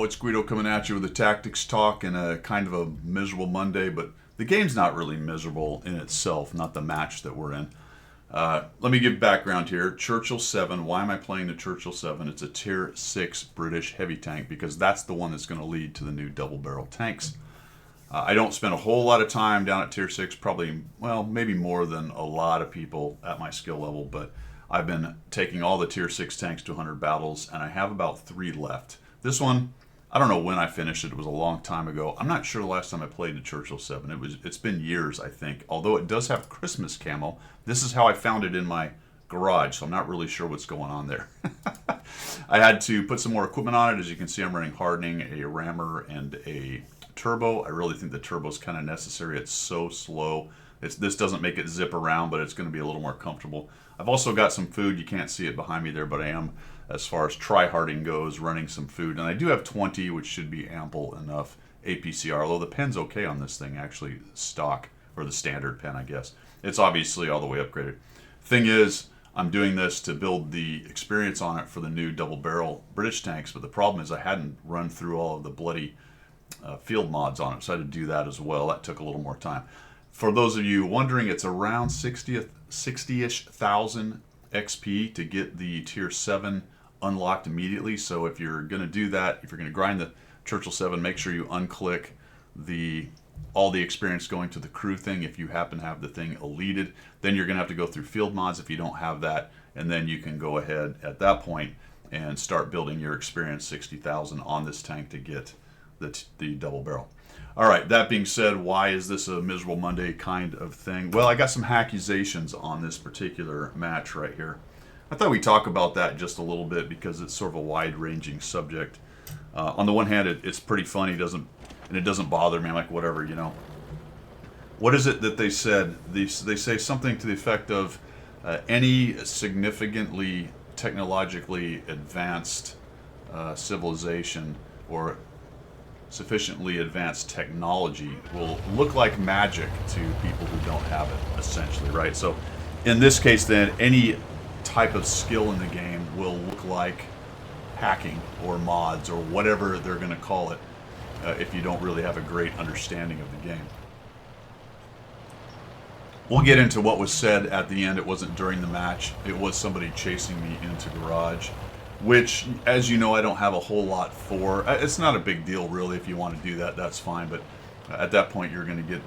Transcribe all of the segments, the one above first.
it's Guido coming at you with a tactics talk and a kind of a miserable Monday, but the game's not really miserable in itself, not the match that we're in. Let me give background here. Churchill 7, why am I playing the Churchill 7? It's a Tier 6 British heavy tank because that's the one that's going to lead to the new double barrel tanks. I don't spend a whole lot of time down at Tier 6, probably, well, maybe more than a lot of people at my skill level, but I've been taking all the Tier 6 tanks to 100 battles, and I have about 3 left. This one, I don't know when I finished it. It was a long time ago. I'm not sure the last time I played the Churchill 7. It's been years, I think. Although it does have Christmas camo. This is how I found it in my garage, so I'm not really sure what's going on there. I had to put some more equipment on it. As you can see, I'm running hardening, a rammer, and a turbo. I really think the turbo's kind of necessary. It's so slow. This doesn't make it zip around, but it's going to be a little more comfortable. I've also got some food. You can't see it behind me there, but I am, as far as try-harding goes, running some food. And I do have 20, which should be ample enough APCR, although the pen's okay on this thing, actually, stock, or the standard pen, I guess. It's obviously all the way upgraded. Thing is, I'm doing this to build the experience on it for the new double-barrel British tanks, but the problem is I hadn't run through all of the bloody field mods on it, so I had to do that as well. That took a little more time. For those of you wondering, it's around 60-ish thousand XP to get the Tier 7 unlocked immediately. So if you're going to do that, if you're going to grind the Churchill 7, make sure you unclick all the experience going to the crew thing if you happen to have the thing deleted. Then you're going to have to go through field mods if you don't have that, and then you can go ahead at that point and start building your experience 60,000 on this tank to get the double barrel. All right, that being said, why is this a miserable Monday kind of thing? Well, I got some Hackusations on this particular match right here. I thought we'd talk about that just a little bit because it's sort of a wide-ranging subject. On the one hand, it's pretty funny, and it doesn't bother me. I'm like, whatever, you know. What is it that they said? They say something to the effect of any significantly technologically advanced civilization or sufficiently advanced technology will look like magic to people who don't have it, essentially, right? So in this case, then, any type of skill in the game will look like hacking or mods or whatever they're going to call it if you don't really have a great understanding of the game. We'll get into what was said at the end. It wasn't during the match. It was somebody chasing me into garage, which, as you know, I don't have a whole lot for. It's not a big deal, really. If you want to do that, that's fine. But at that point, you're going to get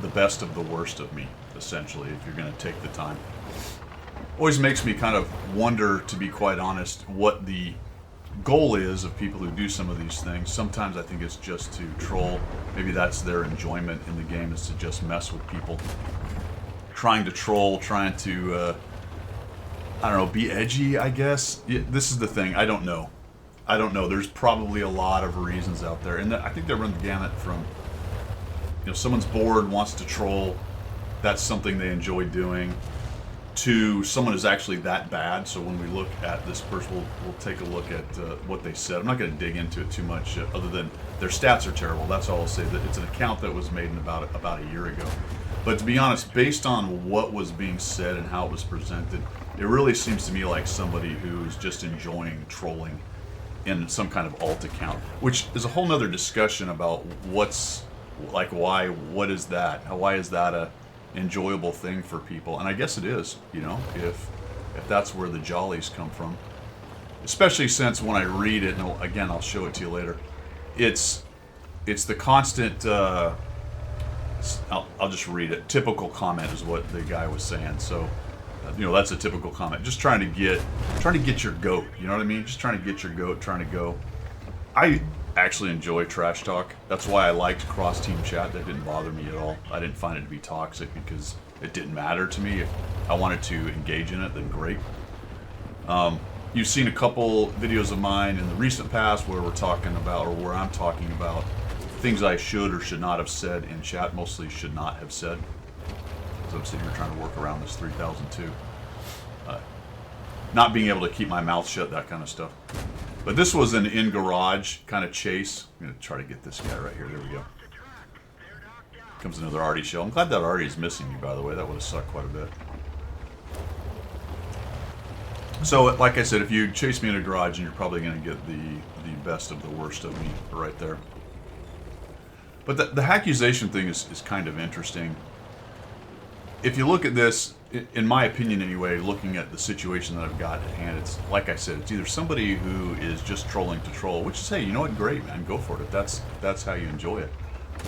the best of the worst of me, essentially, if you're going to take the time. Always makes me kind of wonder, to be quite honest, what the goal is of people who do some of these things. Sometimes I think it's just to troll. Maybe that's their enjoyment in the game, is to just mess with people. Trying to troll, trying to... I don't know, be edgy, I guess. Yeah, this is the thing. I don't know. There's probably a lot of reasons out there. And I think they run the gamut from, someone's bored, wants to troll. That's something they enjoy doing. To someone who's actually that bad. So when we look at this person, we'll take a look at what they said. I'm not going to dig into it too much other than their stats are terrible. That's all I'll say. That it's an account that was made in about a year ago. But to be honest, based on what was being said and how it was presented, it really seems to me like somebody who's just enjoying trolling in some kind of alt account, which is a whole nother discussion about what is that? Why is that a enjoyable thing for people? And I guess it is, if that's where the jollies come from. Especially since when I read it, and again, I'll show it to you later, it's the constant, I'll just read it. Typical comment is what the guy was saying. So, that's a typical comment. Just trying to get your goat. You know what I mean? Just trying to get your goat, trying to go. I actually enjoy trash talk. That's why I liked cross-team chat. That didn't bother me at all. I didn't find it to be toxic because it didn't matter to me. If I wanted to engage in it, then great. You've seen a couple videos of mine in the recent past where we're talking about, or where I'm talking about, things I should or should not have said in chat. Mostly should not have said. So I'm sitting here trying to work around this 3002. Not being able to keep my mouth shut, that kind of stuff. But this was an in-garage kind of chase. I'm going to try to get this guy right here. There we go. Comes another Artie shell. I'm glad that Artie is missing me, by the way. That would have sucked quite a bit. So, like I said, if you chase me in a garage, and you're probably going to get the best of the worst of me right there. But the accusation thing is kind of interesting. If you look at this, in my opinion anyway, looking at the situation that I've got at hand, it's like I said, it's either somebody who is just trolling to troll, which is, hey, you know what, great, man, go for it. If that's how you enjoy it,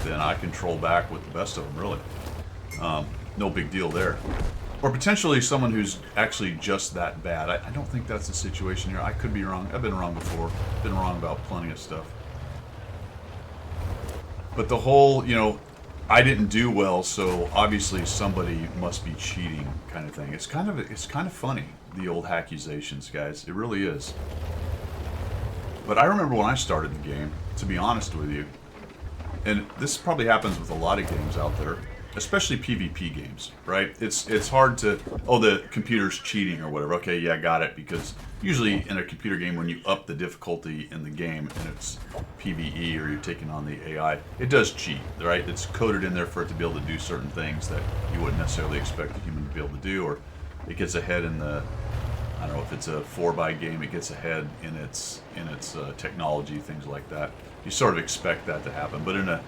then I can troll back with the best of them, really. No big deal there. Or potentially someone who's actually just that bad. I don't think that's the situation here. I could be wrong. I've been wrong before. Been wrong about plenty of stuff. But the whole, I didn't do well, so obviously somebody must be cheating kind of thing. It's kind of funny, the old accusations, guys. It really is. But I remember when I started the game, to be honest with you, and this probably happens with a lot of games out there, especially PvP games, right? It's hard to, oh, the computer's cheating or whatever. Okay, yeah, got it. Because usually in a computer game, when you up the difficulty in the game and it's PvE or you're taking on the AI, it does cheat, right? It's coded in there for it to be able to do certain things that you wouldn't necessarily expect a human to be able to do, or it gets ahead in the, I don't know if it's a 4x game, it gets ahead in its technology, things like that. You sort of expect that to happen, but in a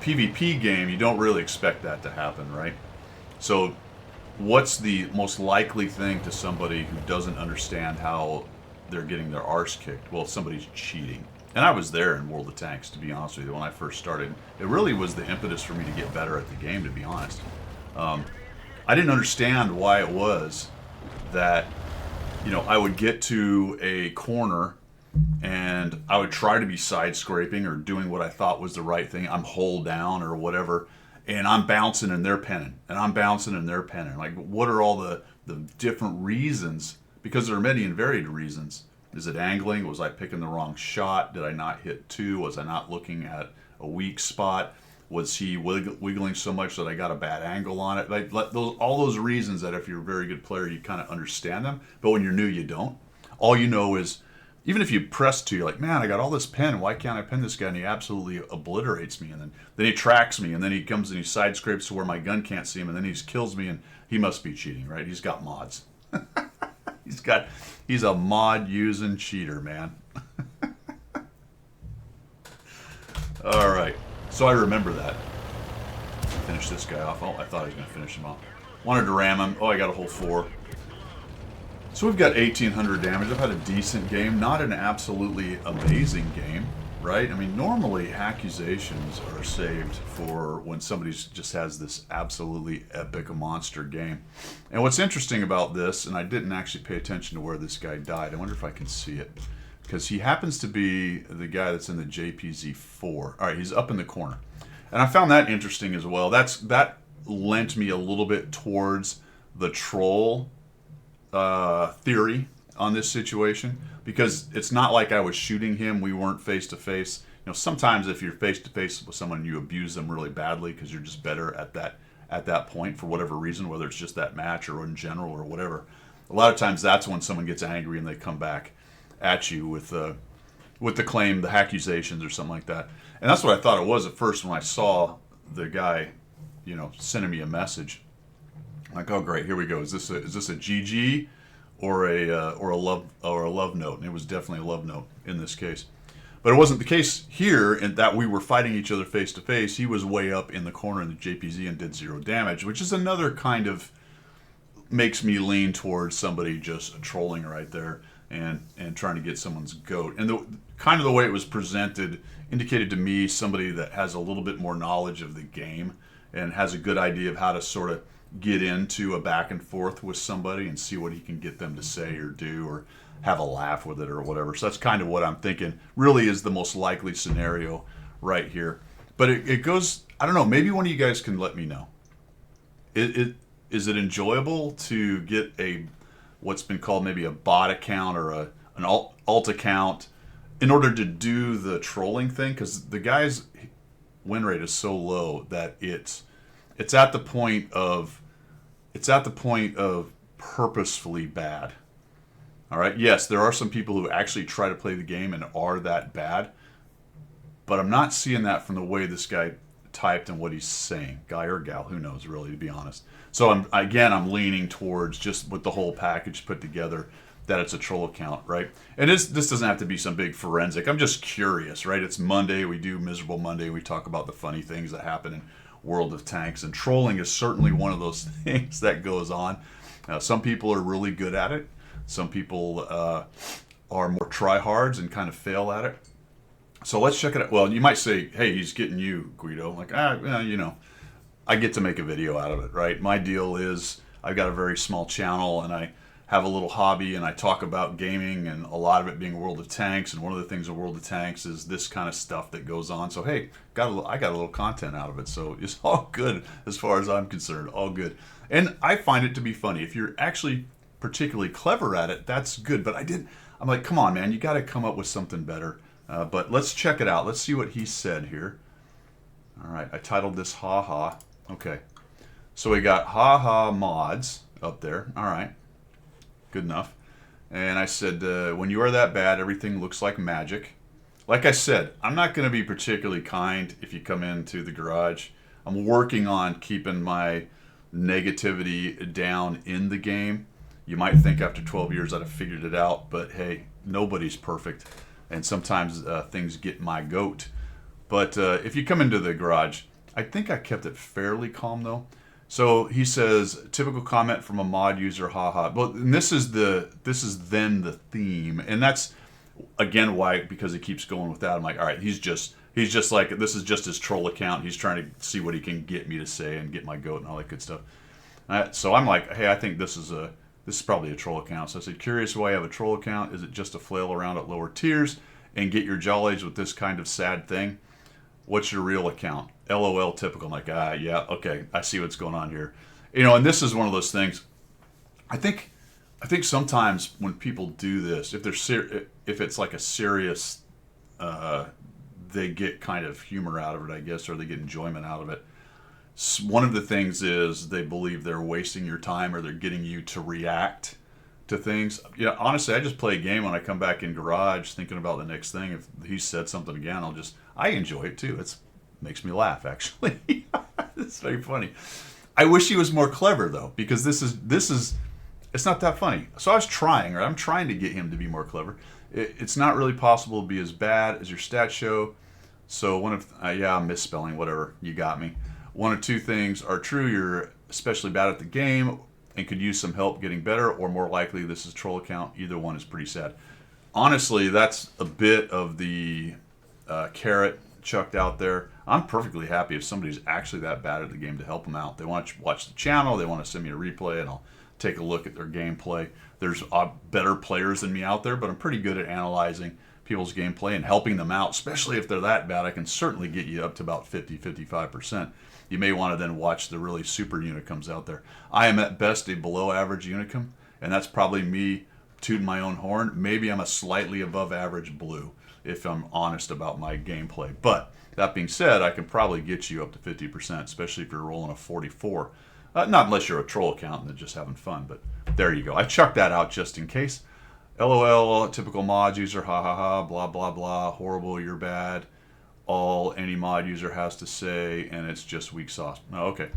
PvP game, you don't really expect that to happen, right? So what's the most likely thing to somebody who doesn't understand how they're getting their arse kicked? Well, somebody's cheating. And I was there in World of Tanks, to be honest with you, when I first started. It really was the impetus for me to get better at the game, to be honest. I didn't understand why it was that, I would get to a corner and I would try to be side scraping or doing what I thought was the right thing. I'm hold down or whatever, and I'm bouncing and they're penning, and I'm bouncing and they're penning. Like, what are all the different reasons? Because there are many and varied reasons. Is it angling? Was I picking the wrong shot? Did I not hit two? Was I not looking at a weak spot? Was he wiggling so much that I got a bad angle on it? Like all those reasons that if you're a very good player, you kind of understand them. But when you're new, you don't. All you know is, even if you press two, you're like, man, I got all this pen. Why can't I pen this guy? And he absolutely obliterates me. And then he tracks me. And then he comes and he side scrapes to where my gun can't see him. And then he kills me. And he must be cheating, right? He's got mods. He's a mod using cheater, man. All right. So I remember that. Finish this guy off. Oh, I thought I was going to finish him off. Wanted to ram him. Oh, I got a whole 4. So we've got 1,800 damage. I've had a decent game. Not an absolutely amazing game, right? I mean, normally accusations are saved for when somebody just has this absolutely epic monster game. And what's interesting about this, and I didn't actually pay attention to where this guy died. I wonder if I can see it. Because he happens to be the guy that's in the JPZ-4. All right, he's up in the corner. And I found that interesting as well. That lent me a little bit towards the troll theory on this situation, because it's not like I was shooting him. We weren't face to face. Sometimes if you're face to face with someone, you abuse them really badly because you're just better at that point for whatever reason, whether it's just that match or in general or whatever. A lot of times that's when someone gets angry and they come back at you with the claim, the accusations or something like that. And that's what I thought it was at first when I saw the guy, sending me a message. Like, oh great, here we go. Is this a GG or a love note? And it was definitely a love note in this case. But it wasn't the case here, in that we were fighting each other face to face. He was way up in the corner in the JPZ and did 0 damage, which is another kind of makes me lean towards somebody just trolling right there and trying to get someone's goat. And the way it was presented indicated to me somebody that has a little bit more knowledge of the game and has a good idea of how to sort of get into a back and forth with somebody and see what he can get them to say or do or have a laugh with it or whatever. So that's kind of what I'm thinking really is the most likely scenario right here. But it goes, I don't know, maybe one of you guys can let me know. Is it enjoyable to get what's been called maybe a bot account or an alt account in order to do the trolling thing? Because the guy's win rate is so low that it's at the point of purposefully bad. All right. Yes, there are some people who actually try to play the game and are that bad, but I'm not seeing that from the way this guy typed and what he's saying. Guy or gal, who knows, really, to be honest. So I'm leaning towards, just with the whole package put together, that it's a troll account, right? And this doesn't have to be some big forensic. I'm just curious, right? It's Monday. We do Miserable Monday. We talk about the funny things that happen in World of Tanks, and trolling is certainly one of those things that goes on. Some people are really good at it. Some people are more tryhards and kind of fail at it. So let's check it out. Well, you might say, hey, he's getting you, Guido. Like, I get to make a video out of it, right? My deal is I've got a very small channel and I have a little hobby and I talk about gaming and a lot of it being World of Tanks. And one of the things in World of Tanks is this kind of stuff that goes on. So, hey, I got a little content out of it. So it's all good as far as I'm concerned, all good. And I find it to be funny. If you're actually particularly clever at it, that's good. But I'm like, come on, man, you got to come up with something better. But let's check it out. Let's see what he said here. All right, I titled this Ha Ha. Okay, so we got Ha Ha mods up there. All right, good enough. And I said, when you are that bad, everything looks like magic. Like I said, I'm not going to be particularly kind if you come into the garage. I'm working on keeping my negativity down in the game. You might think after 12 years I'd have figured it out, but hey, nobody's perfect. And sometimes things get my goat. But if you come into the garage, I think I kept it fairly calm though. So he says, typical comment from a mod user, haha. Well, and this is then the theme. And that's, again, why, because he keeps going with that. I'm like, all right, he's just like, this is just his troll account. He's trying to see what he can get me to say and get my goat and all that good stuff. So I'm like, hey, I think this is probably a troll account. So I said, curious why you have a troll account. Is it just to flail around at lower tiers and get your jollies with this kind of sad thing? What's your real account? LOL typical. I'm like, yeah, okay, I see what's going on here. And this is one of those things. I think sometimes when people do this, if it's like a serious, they get kind of humor out of it, I guess, or they get enjoyment out of it. One of the things is they believe they're wasting your time or they're getting you to react to things. Honestly, I just play a game when I come back in garage thinking about the next thing. If he said something again, I enjoy it too. It makes me laugh, actually. It's very funny. I wish he was more clever though, because this is it's not that funny. So I'm trying to get him to be more clever. It's not really possible to be as bad as your stats show. So I'm misspelling, whatever, you got me. One or two things are true. You're especially bad at the game and could use some help getting better, or more likely this is a troll account. Either one is pretty sad. Honestly, that's a bit of the carrot chucked out there. I'm perfectly happy if somebody's actually that bad at the game to help them out. They want to watch the channel, they want to send me a replay, and I'll take a look at their gameplay. There's better players than me out there, but I'm pretty good at analyzing people's gameplay and helping them out, especially if they're that bad. I can certainly get you up to about 50-55%. You may want to then watch the really super Unicums out there. I am at best a below average Unicum, and that's probably me tooting my own horn. Maybe I'm a slightly above average blue, if I'm honest about my gameplay. But that being said, I can probably get you up to 50%, especially if you're rolling a 44. Not unless you're a troll account and just having fun, but there you go. I chucked that out just in case. LOL, typical mod user, ha ha ha, blah blah blah, horrible, you're bad. All any mod user has to say, and it's just weak sauce. Oh, okay.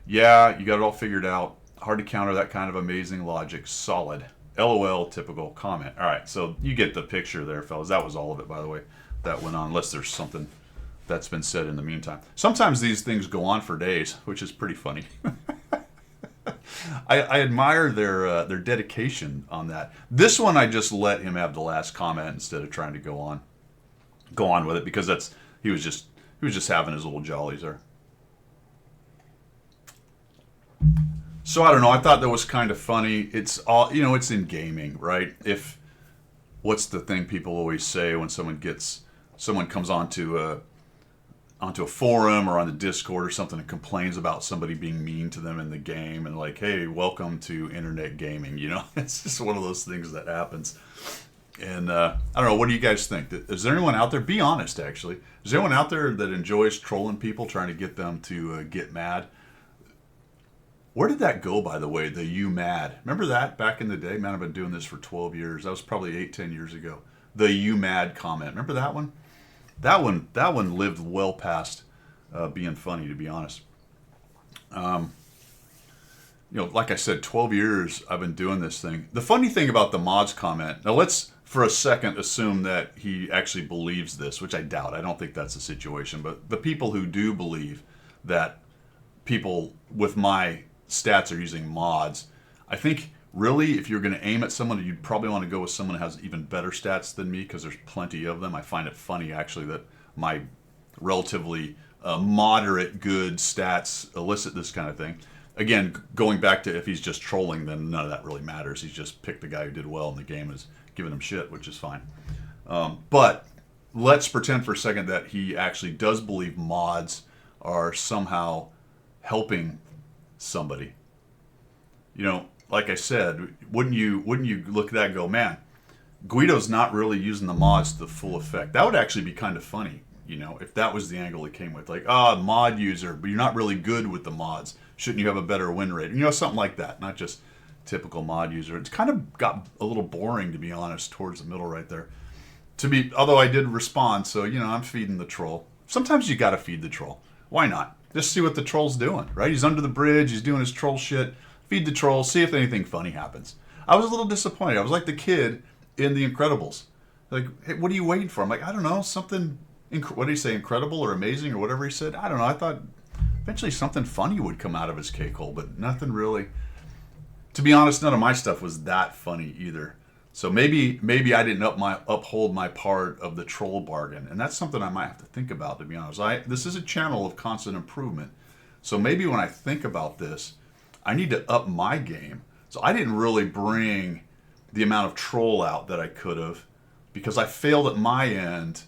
Yeah, you got it all figured out. Hard to counter that kind of amazing logic. Solid. LOL, typical comment. All right, so you get the picture there, fellas. That was all of it, by the way. That went on, unless there's something that's been said in the meantime. Sometimes these things go on for days, which is pretty funny. I admire their dedication on that. This one, I just let him have the last comment instead of trying to go on with it, because he was just having his little jollies there. So I don't know. I thought that was kind of funny. It's all, it's in gaming, right? What's the thing people always say when someone comes onto a forum or on the Discord or something and complains about somebody being mean to them in the game, and like, hey, welcome to internet gaming. It's just one of those things that happens. And I don't know. What do you guys think? Is there anyone out there? Be honest, actually. Is there anyone out there that enjoys trolling people, trying to get them to get mad? Where did that go, by the way, the you mad? Remember that back in the day? Man, I've been doing this for 12 years. That was probably 8-10 years ago. The you mad comment. Remember that one? That one lived well past being funny, to be honest. like I said, 12 years I've been doing this thing. The funny thing about the mods comment, now let's for a second assume that he actually believes this, which I doubt. I don't think that's the situation. But the people who do believe that people with my stats are using mods, I think really if you're going to aim at someone, you'd probably want to go with someone who has even better stats than me, because there's plenty of them. I find it funny actually that my relatively moderate good stats elicit this kind of thing. Again, going back to if he's just trolling, then none of that really matters. He's just picked the guy who did well in the game and is giving him shit, which is fine. But let's pretend for a second that he actually does believe mods are somehow helping somebody. Like I said, wouldn't you look at that and go, man, Guido's not really using the mods to the full effect? That would actually be kind of funny, if that was the angle it came with. Like, mod user, but you're not really good with the mods. Shouldn't you have a better win rate? Something like that. Not just typical mod user. It's kind of got a little boring, to be honest, towards the middle right there. Although I did respond, so, I'm feeding the troll. Sometimes you gotta feed the troll. Why not? Just see what the troll's doing, right? He's under the bridge, he's doing his troll shit. Feed the troll, see if anything funny happens. I was a little disappointed. I was like the kid in The Incredibles. Like, hey, what are you waiting for? I'm like, I don't know, something, what did he say, incredible or amazing or whatever he said? I don't know. I thought eventually something funny would come out of his cake hole, but nothing really. To be honest, none of my stuff was that funny either. So maybe I didn't uphold my part of the troll bargain, and that's something I might have to think about, to be honest. This is a channel of constant improvement, so maybe when I think about this, I need to up my game. So I didn't really bring the amount of troll out that I could have, because I failed at my end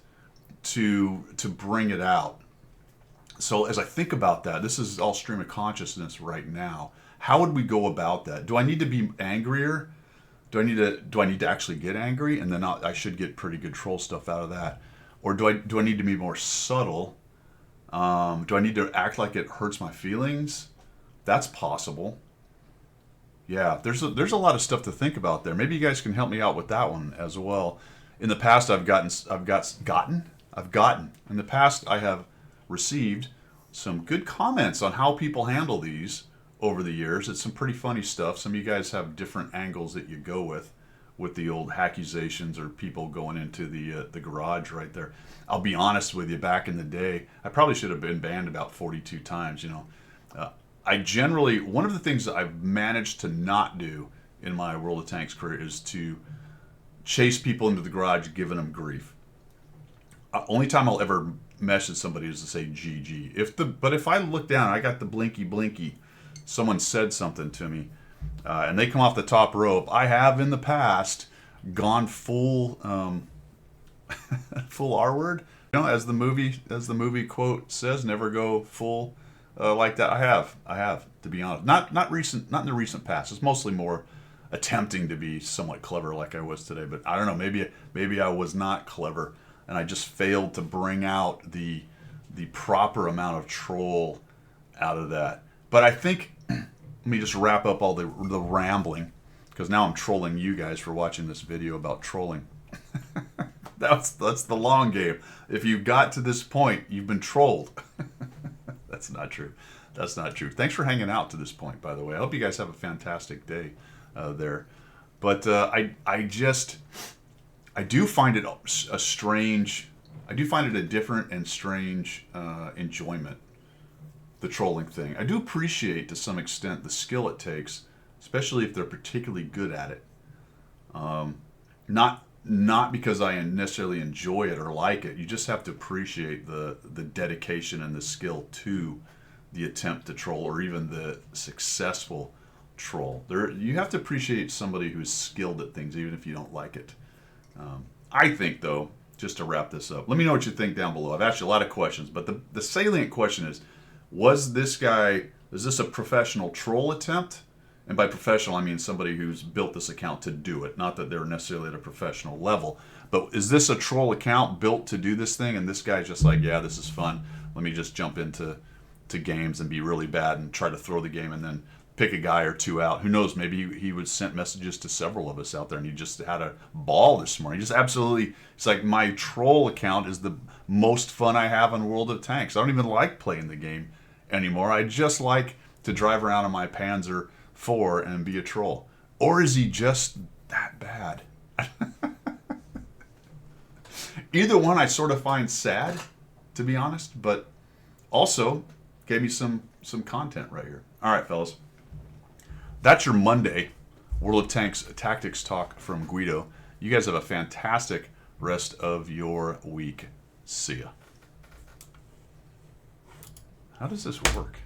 to bring it out. So as I think about that, this is all stream of consciousness right now. How would we go about that? Do I need to be angrier? Do I need to actually get angry, and then I should get pretty good troll stuff out of that? Or do I need to be more subtle? Do I need to act like it hurts my feelings? That's possible. Yeah, there's a lot of stuff to think about there. Maybe you guys can help me out with that one as well. In the past, I have received some good comments on how people handle these over the years. It's some pretty funny stuff. Some of you guys have different angles that you go with the old Hackusations or people going into the garage right there. I'll be honest with you, back in the day, I probably should have been banned about 42 times, I generally, one of the things that I've managed to not do in my World of Tanks career is to chase people into the garage giving them grief. Only time I'll ever message somebody is to say GG. But if I look down, I got the blinky, someone said something to me, and they come off the top rope, I have in the past gone full full R word. As the movie quote says, never go full like that. I have, to be honest. Not in the recent past. It's mostly more attempting to be somewhat clever like I was today. But I don't know, maybe I was not clever, and I just failed to bring out the proper amount of troll out of that. But I think, let me just wrap up all the rambling, because now I'm trolling you guys for watching this video about trolling. That's the long game. If you got to this point, you've been trolled. That's not true. Thanks for hanging out to this point, by the way. I hope you guys have a fantastic day there. But I do find it a different and strange enjoyment, the trolling thing. I do appreciate to some extent the skill it takes, especially if they're particularly good at it. Not because I necessarily enjoy it or like it. You just have to appreciate the dedication and the skill to the attempt to troll, or even the successful troll. You have to appreciate somebody who's skilled at things, even if you don't like it. I think, though, just to wrap this up, let me know what you think down below. I've asked you a lot of questions, but the salient question is this a professional troll attempt? And by professional, I mean somebody who's built this account to do it. Not that they're necessarily at a professional level. But is this a troll account built to do this thing? And this guy's just like, yeah, this is fun. Let me just jump into games and be really bad and try to throw the game and then pick a guy or two out. Who knows? Maybe he would send messages to several of us out there, and he just had a ball this morning. He just absolutely, it's like, my troll account is the most fun I have in World of Tanks. I don't even like playing the game anymore. I just like to drive around in my Panzer for and be a troll? Or is he just that bad? Either one I sort of find sad, to be honest, but also gave me some content right here. All right, fellas. That's your Monday World of Tanks Tactics talk from Guido. You guys have a fantastic rest of your week. See ya. How does this work?